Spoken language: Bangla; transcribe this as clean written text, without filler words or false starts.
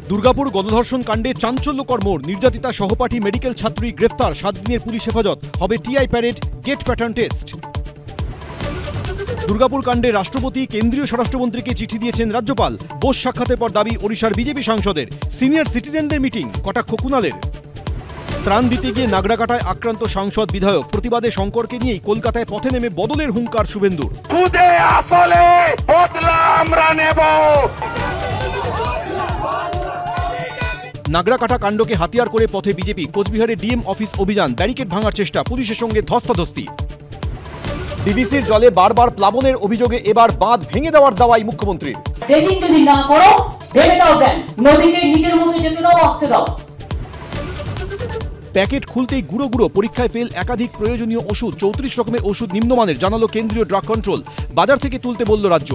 দুর্গাপুর গণধর্ষণ কাণ্ডে চাঞ্চল্যকর মোড়, নির্যাতিতা সহপাঠী মেডিকেল ছাত্রী গ্রেফতার, 7 দিনের পুলিশ হেফাজত, হবে TI parade, gait pattern test. Durgapur কাণ্ডে রাষ্ট্রপতি কেন্দ্রীয় স্বরাষ্ট্রমন্ত্রীকে চিঠি দিয়েছেন রাজ্যপাল। বোস সাক্ষাতের পর দাবি ওড়িশার বিজেপি সাংসদের। সিনিয়র সিটিজেনদের মিটিং, কটাক্ষ কুণালের। ত্রাণ দিতে গিয়ে নাগরাকাটায় আক্রান্ত সাংসদ বিধায়ক, প্রতিবাদে শঙ্করকে নিয়েই কলকাতায় পথে নেমে বদলের হুঙ্কার শুভেন্দুর। নাগরাকাটা কাণ্ডকে হাতিয়ার করে পথে বিজেপি, কোচবিহারে ডিএম অফিস অভিযান, ব্যারিকেড ভাঙার চেষ্টা, পুলিশের সঙ্গে ধস্তাধস্তি। ডিভিসির জলে বারবার প্লাবনের অভিযোগে এবার বাঁধ ভেঙে দেওয়ার দাওয়াই মুখ্যমন্ত্রীর। প্যাকেট খুলতেই গুঁড়ো গুঁড়ো, পরীক্ষায় ফেল একাধিক প্রয়োজনীয় ওষুধ, 34 রকমের ওষুধ নিম্নমানের, জানালো কেন্দ্রীয় ড্রাগ কন্ট্রোল। বাজার থেকে তুলতে বলল রাজ্য।